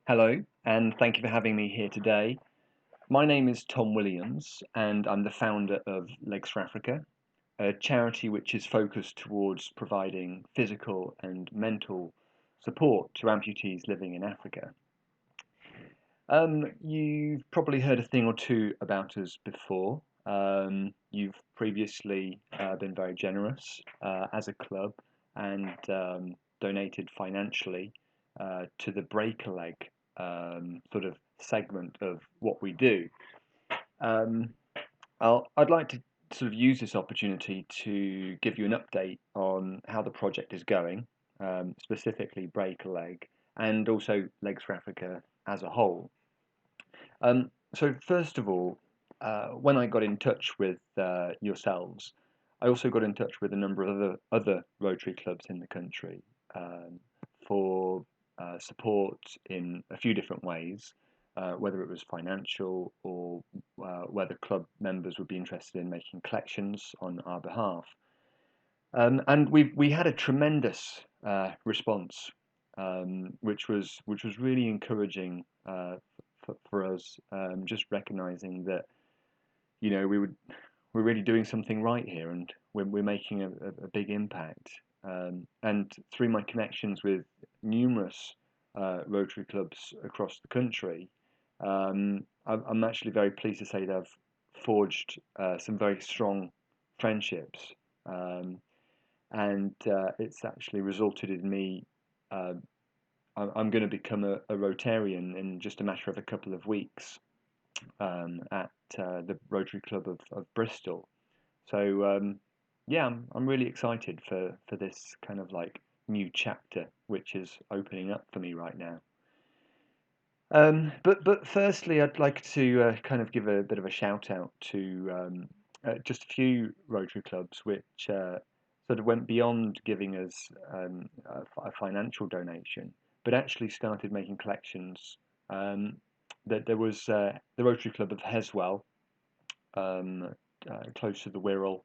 Hello, and thank you for having me here today. My name is Tom Williams, and I'm the founder of Legs for Africa, a charity which is focused towards providing physical and mental support to amputees living in Africa. You've probably heard a thing or two about us before. You've previously been very generous as a club and donated financially to the Break a Leg sort of segment of what we do. Um, I'd like to sort of use this opportunity to give you an update on how the project is going, specifically Break a Leg, and also Legs for Africa as a whole. So first of all, when I got in touch with yourselves, I also got in touch with a number of other Rotary clubs in the country for support in a few different ways, whether it was financial or whether club members would be interested in making collections on our behalf. And we had a tremendous response, which was really encouraging for us. Just recognizing that we're really doing something right here, and we're making a big impact. And through my connections with numerous Rotary clubs across the country, I'm actually very pleased to say that I've forged some very strong friendships. Um, and it's actually resulted in me. Uh, I'm going to become a Rotarian in just a matter of a couple of weeks at the Rotary Club of Bristol. So yeah, I'm really excited for this kind of like new chapter which is opening up for me right now. But firstly, I'd like to kind of give a bit of a shout out to just a few Rotary clubs which sort of went beyond giving us a financial donation, but actually started making collections. Um, that there was the Rotary Club of Heswell, um, close to the Wirral,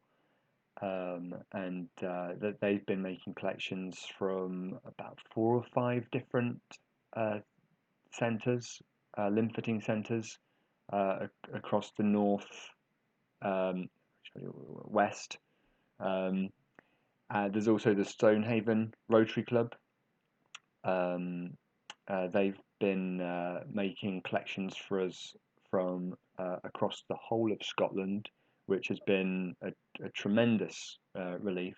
and that they've been making collections from about 4 or 5 different uh, centres, lymphating centres across the north, um, west. Um, there's also the Stonehaven Rotary Club. Um, they've been making collections for us from across the whole of Scotland, which has been a tremendous relief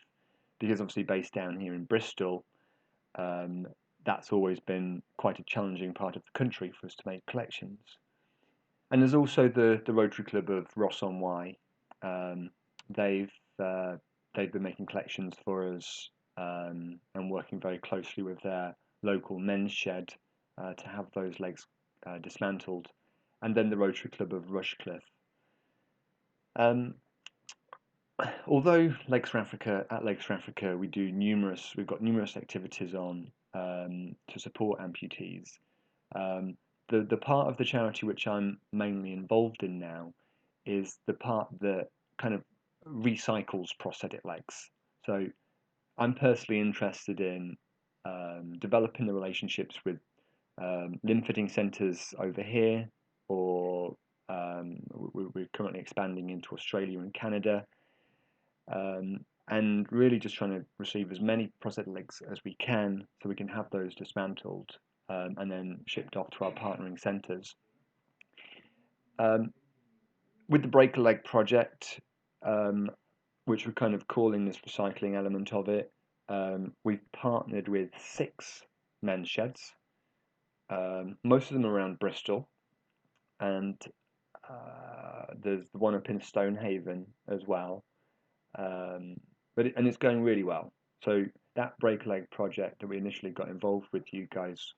because obviously based down here in Bristol, um, that's always been quite a challenging part of the country for us to make collections. And there's also the Rotary Club of Ross on Wye. Um, they've uh, they've been making collections for us and working very closely with their local men's shed to have those legs dismantled. And then the Rotary Club of Rushcliffe. Um, Although Legs for Africa, at Legs for Africa, we've got numerous activities on to support amputees. Um, the part of the charity which I'm mainly involved in now is the part that kind of recycles prosthetic legs. So I'm personally interested in developing the relationships with lymphating centres over here, or we're currently expanding into Australia and Canada, and really just trying to receive as many prosthetic legs as we can so we can have those dismantled and then shipped off to our partnering centres. Um, with the Break a Leg project, um, which we're kind of calling this recycling element of it, we've partnered with 6 men's sheds, most of them around Bristol, and there's the one up in Stonehaven as well. Um, and it's going really well. So that Break a Leg project that we initially got involved with you guys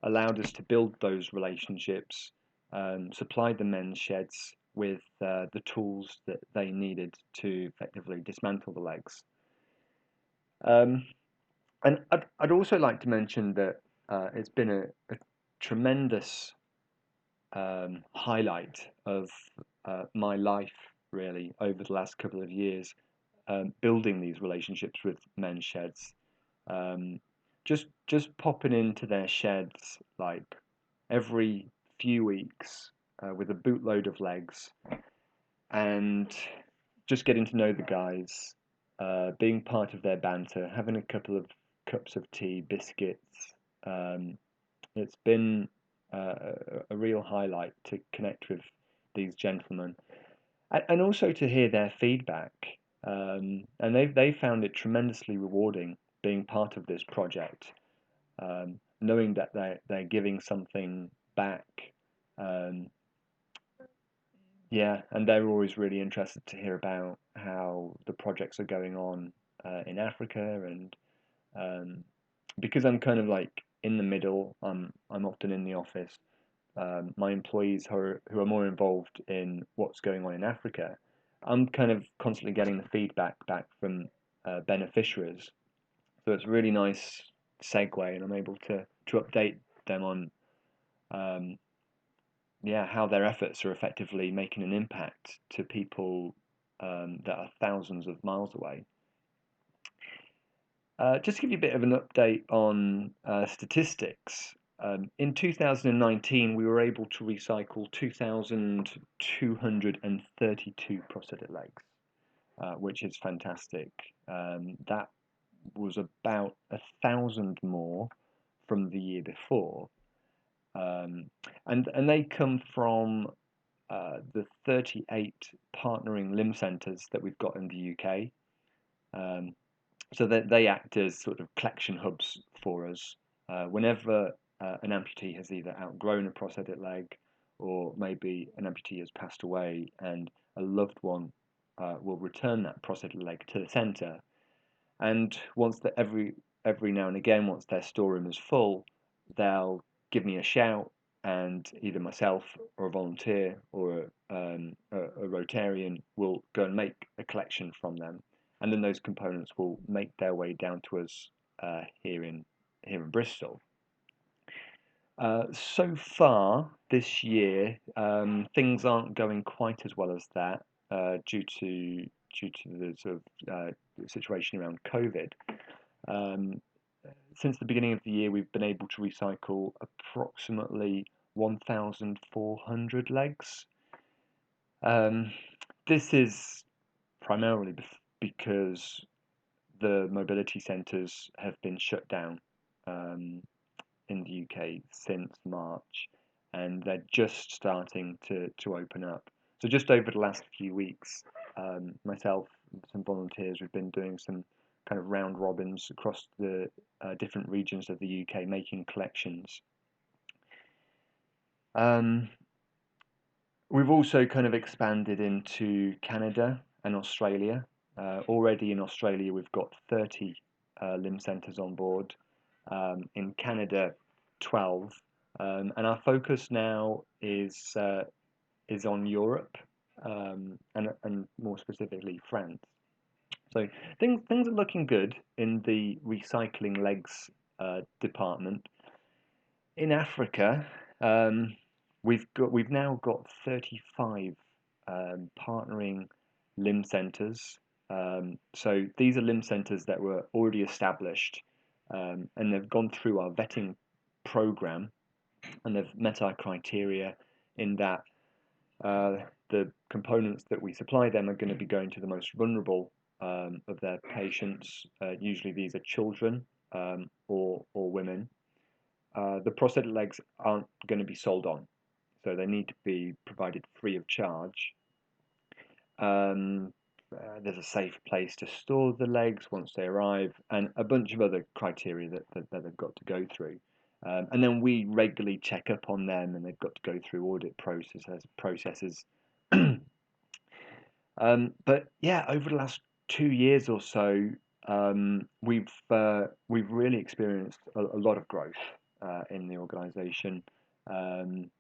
allowed us to build those relationships, supply the men's sheds with the tools that they needed to effectively dismantle the legs. Um, and I'd also like to mention that it's been a tremendous highlight of my life, really, over the last couple of years, building these relationships with men's sheds. Um, just popping into their sheds like every few weeks with a bootload of legs and just getting to know the guys, being part of their banter, having a couple of cups of tea, biscuits. Um, it's been a real highlight to connect with these gentlemen and also to hear their feedback. And they found it tremendously rewarding being part of this project, knowing that they're giving something back. Um, yeah, and they're always really interested to hear about how the projects are going on in Africa, and um, because I'm kind of like in the middle, I'm often in the office. My employees who are more involved in what's going on in Africa, I'm kind of constantly getting the feedback back from beneficiaries. So it's a really nice segue, and I'm able to update them on um, yeah, how their efforts are effectively making an impact to people that are thousands of miles away. Just to give you a bit of an update on statistics, in 2019 we were able to recycle 2,232 prosthetic legs, which is fantastic. That was about 1,000 more from the year before, um, and they come from the 38 partnering limb centres that we've got in the UK. Um, so that they act as sort of collection hubs for us. Whenever an amputee has either outgrown a prosthetic leg, or maybe an amputee has passed away and a loved one will return that prosthetic leg to the centre. And every now and again, once their storeroom is full, they'll give me a shout, and either myself or a volunteer or a Rotarian will go and make a collection from them, and then those components will make their way down to us here in Bristol. So far this year, things aren't going quite as well as that due to the sort of situation around COVID. Um, since the beginning of the year, we've been able to recycle approximately 1,400 legs. Um, this is primarily because the mobility centres have been shut down um, in the UK since March, and they're just starting to open up. So just over the last few weeks, myself and some volunteers, we've been doing some kind of round robins across the different regions of the UK, making collections. Um, we've also kind of expanded into Canada and Australia. Already in Australia, we've got 30 limb centres on board. In Canada, 12, and our focus now is on Europe, and more specifically France. So things are looking good in the recycling legs department. In Africa, um, we've now got 35 partnering limb centres. So these are limb centres that were already established, and they've gone through our vetting program, and they've met our criteria in that the components that we supply them are going to be going to the most vulnerable of their patients. Usually these are children or women. The prosthetic legs aren't going to be sold on, so they need to be provided free of charge. Um, there's a safe place to store the legs once they arrive, and a bunch of other criteria that they've got to go through. And then we regularly check up on them, and they've got to go through audit processes. But yeah, over the last 2 years or so, we've really experienced a lot of growth in the organisation. Um,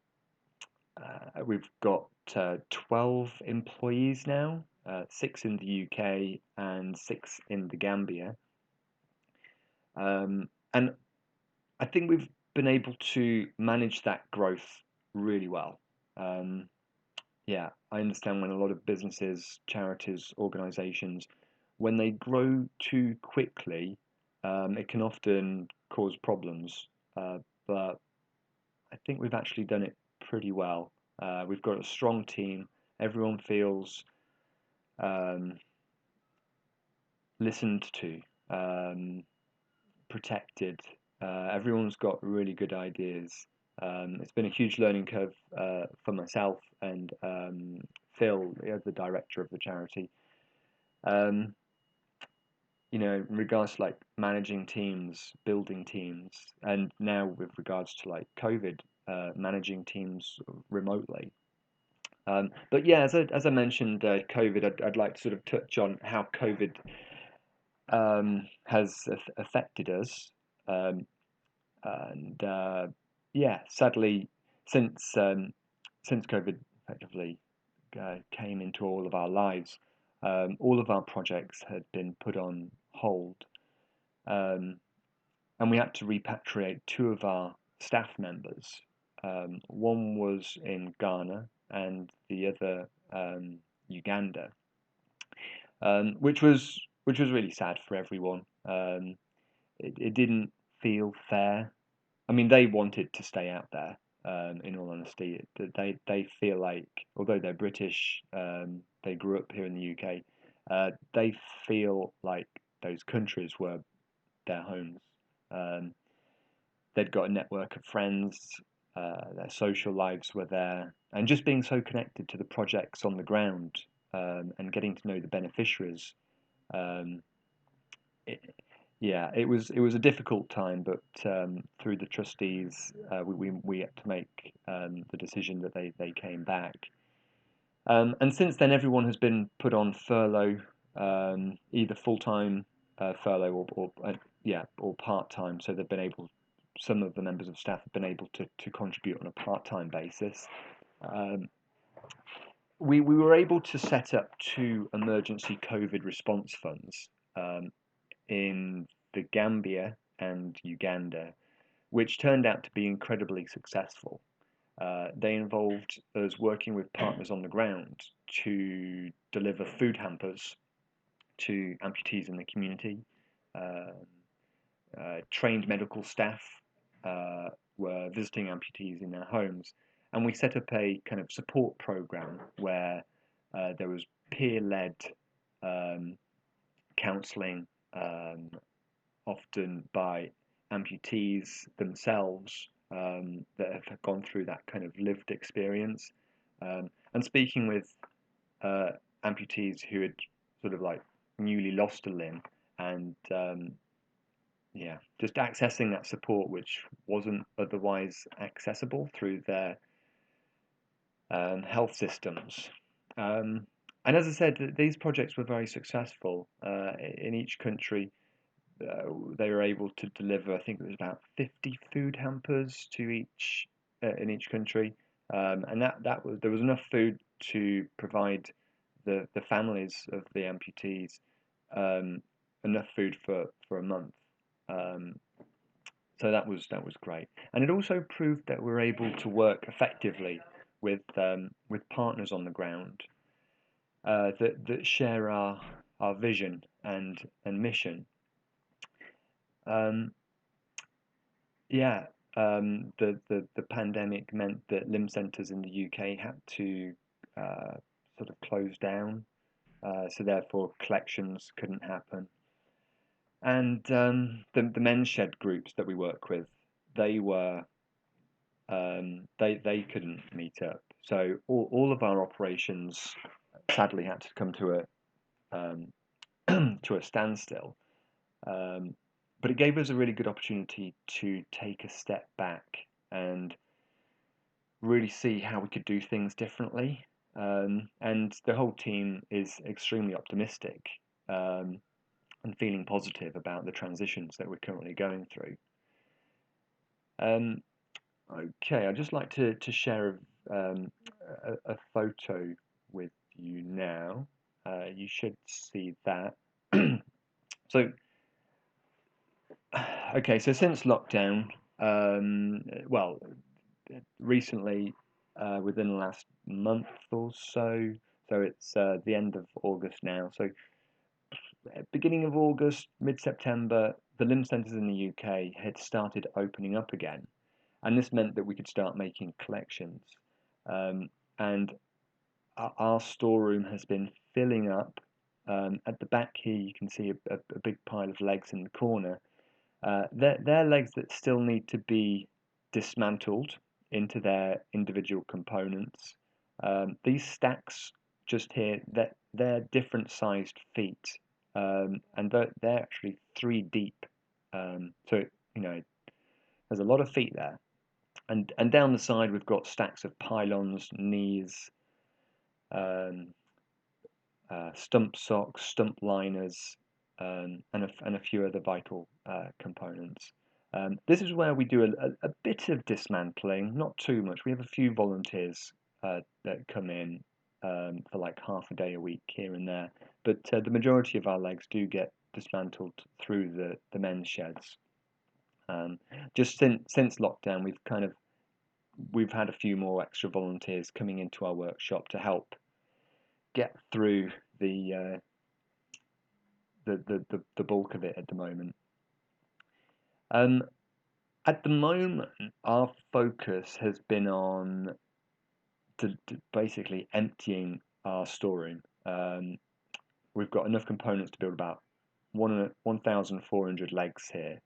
we've got 12 employees now, 6 in the UK and 6 in the Gambia. And I think we've been able to manage that growth really well. Yeah, I understand when a lot of businesses, charities, organisations, when they grow too quickly, it can often cause problems. But I think we've actually done it pretty well. We've got a strong team. Everyone feels um, listened to, um, protected. Everyone's got really good ideas. It's been a huge learning curve for myself and Phil, the director of the charity. Um, in regards to like managing teams, building teams, and now with regards to like COVID, managing teams remotely. But yeah, as I mentioned, COVID, I'd like to sort of touch on how COVID has affected us. Um, and yeah, sadly, since um, since COVID effectively came into all of our lives, all of our projects had been put on hold, um, and we had to repatriate two of our staff members. One was in Ghana and the other Uganda, which was really sad for everyone. It didn't feel fair. I mean, they wanted to stay out there. In all honesty, they feel like, although they're British, they grew up here in the UK. They feel like those countries were their homes. Um, they'd got a network of friends. Their social lives were there, and just being so connected to the projects on the ground, and getting to know the beneficiaries. Um, it, yeah, it was a difficult time, but through the trustees, we had to make the decision that they came back. And since then, everyone has been put on furlough, either full time furlough or part time. So they've been able. Some of the members of staff have been able to contribute on a part time basis. Um, we were able to set up two emergency COVID response funds. In the Gambia and Uganda, which turned out to be incredibly successful. They involved us working with partners on the ground to deliver food hampers to amputees in the community. Uh, Trained medical staff were visiting amputees in their homes, and we set up a kind of support program where there was peer-led um, counselling, um, often by amputees themselves, that have gone through that kind of lived experience, and speaking with uh, amputees who had sort of like newly lost a limb, and yeah, just accessing that support which wasn't otherwise accessible through their health systems. Um, and as I said, these projects were very successful in each country. They were able to deliver, I think it was about 50 food hampers to each in each country, and that was there was enough food to provide the families of the amputees um, enough food for a month. Um, so that was great, and it also proved that we're able to work effectively with partners on the ground that share our vision and mission. Um, Yeah, the pandemic meant that limb centres in the UK had to uh, sort of close down, so therefore collections couldn't happen. And the men's shed groups that we work with, they were they couldn't meet up. So all of our operations sadly had to come to um, to a standstill. Um, but it gave us a really good opportunity to take a step back and really see how we could do things differently. And the whole team is extremely optimistic, um, and feeling positive about the transitions that we're currently going through. Um, okay, I'd just like to share a photo with you now. You should see that. So, okay, so since lockdown, well, recently, within the last month or so. So it's the end of August now. So beginning of August, mid-September, the limb centres in the UK had started opening up again, and this meant that we could start making collections. And our storeroom has been filling up. At the back here, you can see a big pile of legs in the corner. They're legs that still need to be dismantled into their individual components. These stacks just here, they're different sized feet, and they're actually 3 deep. So there's a lot of feet there, and down the side we've got stacks of pylons, knees, um, stump socks, stump liners, and a few other vital components. This is where we do a bit of dismantling, not too much. We have a few volunteers that come in for like half a day a week here and there, but the majority of our legs do get dismantled through the men's sheds. Just since lockdown, we've had a few more extra volunteers coming into our workshop to help get through the the bulk of it at the moment. At the moment, our focus has been on basically emptying our storeroom. We've got enough components to build about 1,400 legs here,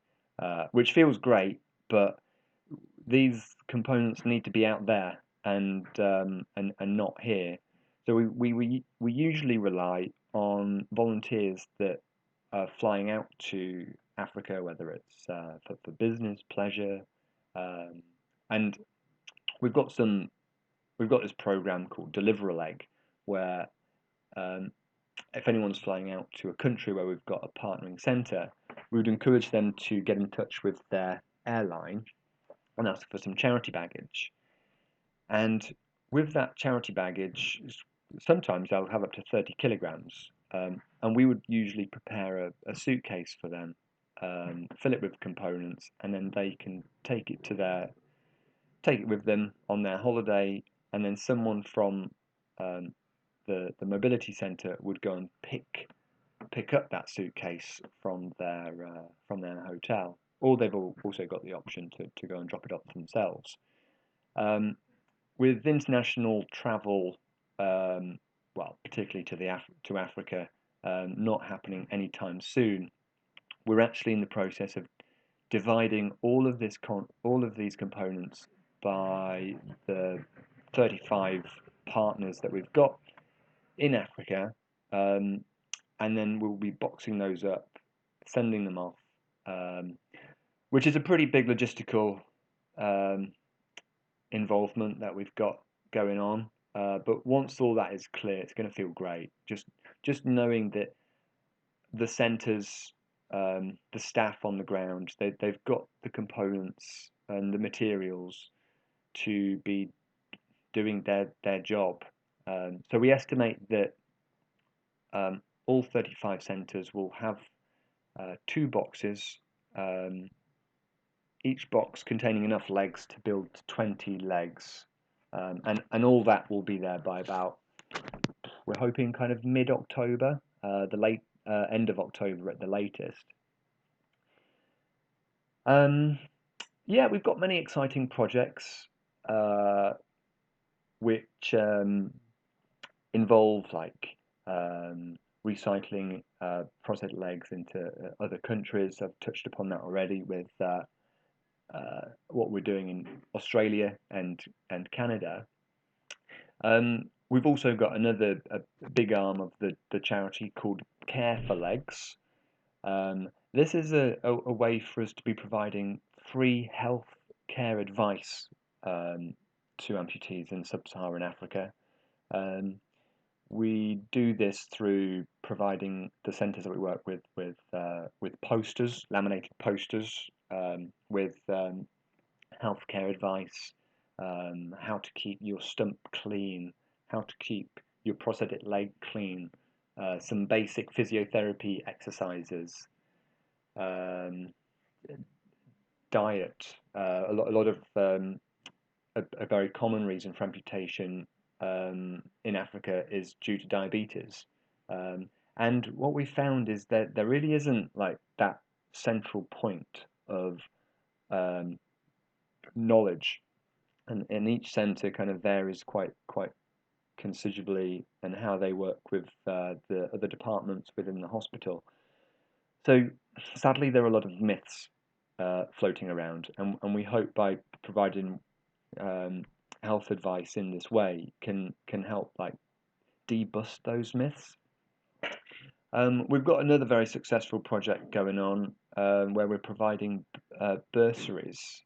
which feels great, but these components need to be out there and not here. So we usually rely on volunteers that are flying out to Africa, whether it's for business, pleasure, and we've got this program called Deliver a Leg, where um, if anyone's flying out to a country where we've got a partnering centre, we would encourage them to get in touch with their airline and ask for some charity baggage. And with that charity baggage, sometimes they'll have up to 30 kilograms. And we would usually prepare a suitcase for them, fill it with components, and then they can take it with them on their holiday. And then someone from um, the mobility centre would go and pick up that suitcase from their hotel, or they've also got the option to go and drop it off themselves. Um, with international travel, well, particularly to Africa, not happening anytime soon, we're actually in the process of dividing all of these components by the 35 partners that we've got in Africa, and then we'll be boxing those up, sending them off, which is a pretty big logistical um, involvement that we've got going on. But once all that is clear, it's going to feel great. Just knowing that the centres, the staff on the ground, they've got the components and the materials to be doing their job. So we estimate that all 35 centres will have 2 boxes, each box containing enough legs to build 20 legs. And all that will be there by about, we're hoping kind of mid-October, the late end of October at the latest. Yeah, we've got many exciting projects which involve like recycling prosthetic legs into other countries. I've touched upon that already with what we're doing in Australia and Canada. We've also got a big arm of the charity called Care for Legs. This is a way for us to be providing free health care advice to amputees in sub-Saharan Africa. We do this through providing the centres that we work with posters, laminated posters, with healthcare advice, how to keep your stump clean, how to keep your prosthetic leg clean, some basic physiotherapy exercises, diet. A lot of a very common reason for amputation in Africa is due to diabetes. And what we found is that there really isn't like that central point of knowledge, and each centre kind of varies quite considerably in how they work with the other departments within the hospital. So sadly, there are a lot of myths floating around, and we hope by providing um, health advice in this way can help like debust those myths. We've got another very successful project going on where we're providing bursaries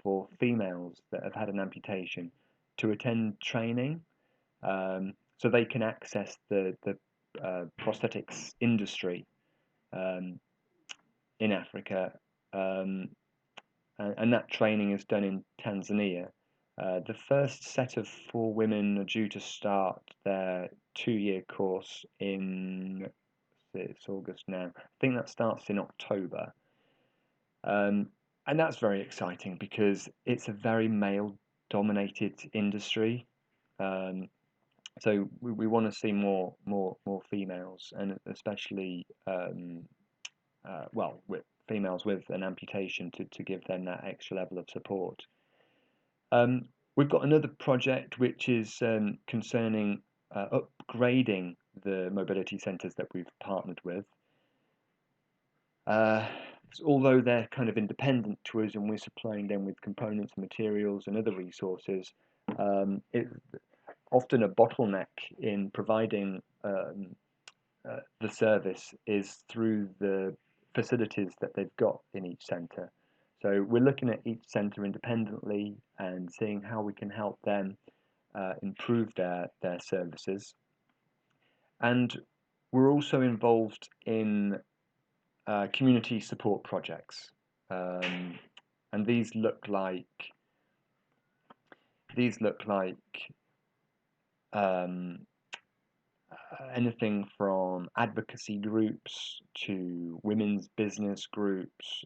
for females that have had an amputation to attend training, so they can access the prosthetics industry in Africa, and that training is done in Tanzania. The first set of 4 women are due to start their 2-year course in, it's August now. I think that starts in October. And that's very exciting because it's a very male-dominated industry. So we want to see more females, and especially with females with an amputation to give them that extra level of support. We've got another project which is concerning upgrading the mobility centres that we've partnered with. Although they're kind of independent to us and we're supplying them with components and materials and other resources, it's often a bottleneck in providing the service is through the facilities that they've got in each centre. So we're looking at each centre independently and seeing how we can help them improve their services. And we're also involved in community support projects, and these look like anything from advocacy groups to women's business groups,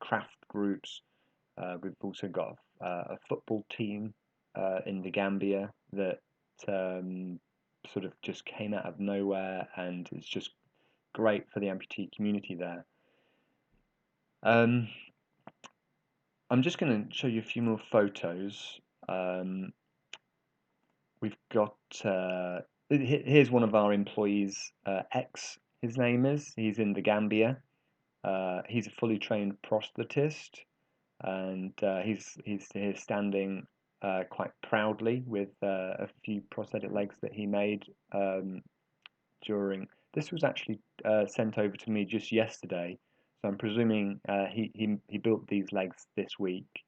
craft groups. We've also got a football team in the Gambia that sort of just came out of nowhere, and it's just great for the amputee community there. I'm just going to show you a few more photos. We've got here's one of our employees, X. His name is. He's in the Gambia. He's a fully trained prosthetist, and he's here standing quite proudly with a few prosthetic legs that he made during. This was actually sent over to me just yesterday, so I'm presuming he built these legs this week.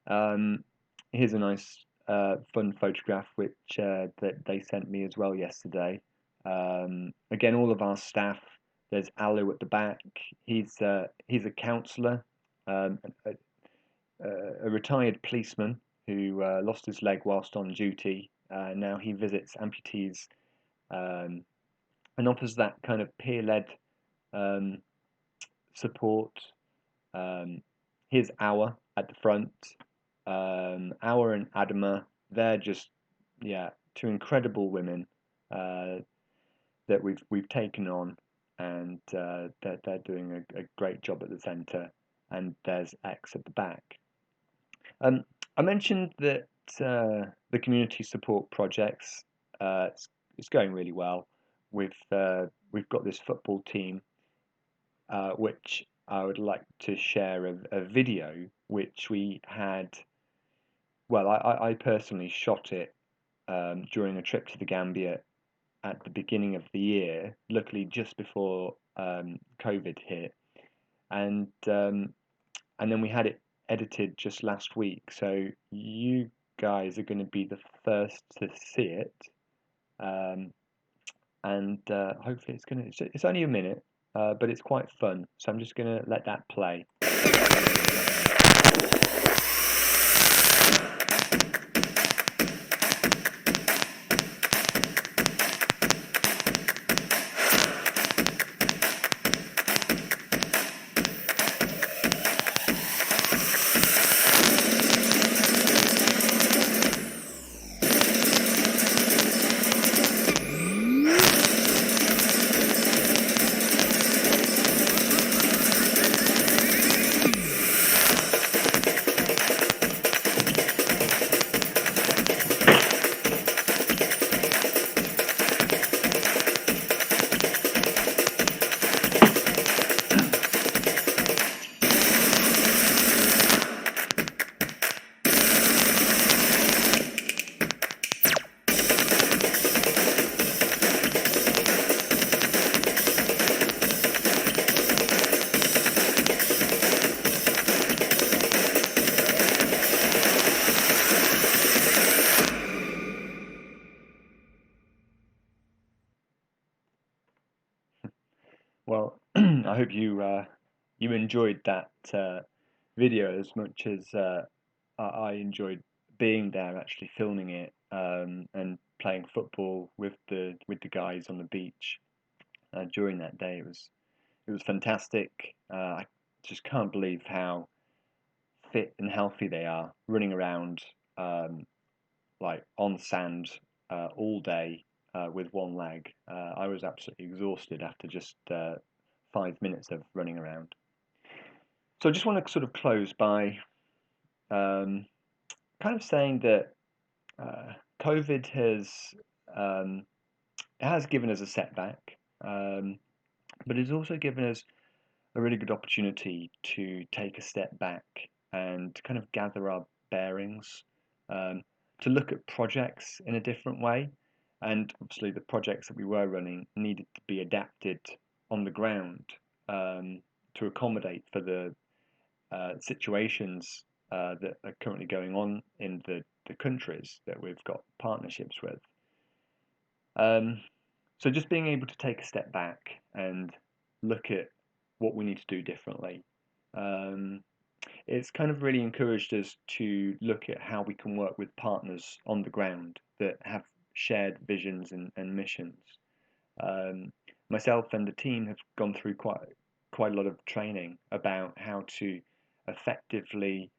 Here's a nice fun photograph which that they sent me as well yesterday. Again, all of our staff. There's Alu at the back. He's a counsellor, a retired policeman who lost his leg whilst on duty. Now he visits amputees and offers that kind of peer-led support. Here's Awa at the front. Awa and Adama, they're just 2 incredible women that we've taken on, and they're doing a great job at the centre. And there's X at the back. I mentioned that the community support projects, it's going really well. We've got this football team, which I would like to share a video which we had. Well, I personally shot it during a trip to the Gambia at the beginning of the year, luckily just before COVID hit, and then we had it edited just last week. So you guys are going to be the first to see it, and hopefully it's only a minute, but it's quite fun. So I'm just going to let that play. hope you enjoyed that video as much as I enjoyed being there, actually filming it, and playing football with the guys on the beach during that day. It was fantastic. I just can't believe how fit and healthy they are, running around like on sand all day with one leg. I was absolutely exhausted after just 5 minutes of running around. So I just want to sort of close by um, kind of saying that COVID um, has given us a setback, but it's also given us a really good opportunity to take a step back and kind of gather our bearings, um, to look at projects in a different way. And obviously, the projects that we were running needed to be adapted on the ground to accommodate for the situations that are currently going on in the countries that we've got partnerships with. Um, so just being able to take a step back and look at what we need to do differently. Um, it's kind of really encouraged us to look at how we can work with partners on the ground that have shared visions and missions. Um, Myself and the team have gone through quite a lot of training about how to effectively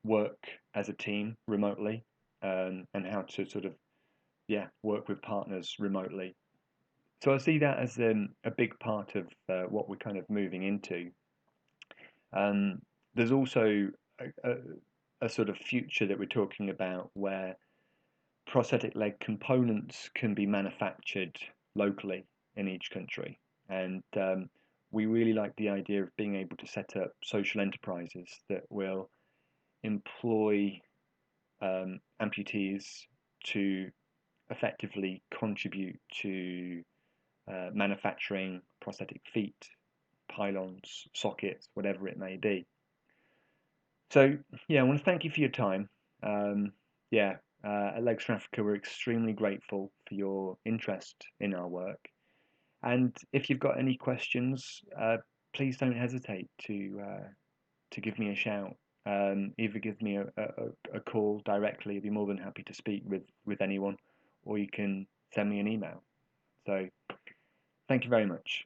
work as a team remotely, and how to sort of work with partners remotely. So I see that as a big part of what we're kind of moving into. There's also a, a, a sort of future that we're talking about where prosthetic leg components can be manufactured locally in each country. And we really like the idea of being able to set up social enterprises that will employ amputees to effectively contribute to manufacturing prosthetic feet, pylons, sockets, whatever it may be. So, yeah, I want to thank you for your time. Um, yeah, at Legs for Africa, we're extremely grateful for your interest in our work. And if you've got any questions, please don't hesitate to give me a shout. Either give me a call directly. I'd be more than happy to speak with anyone, or you can send me an email. So, thank you very much.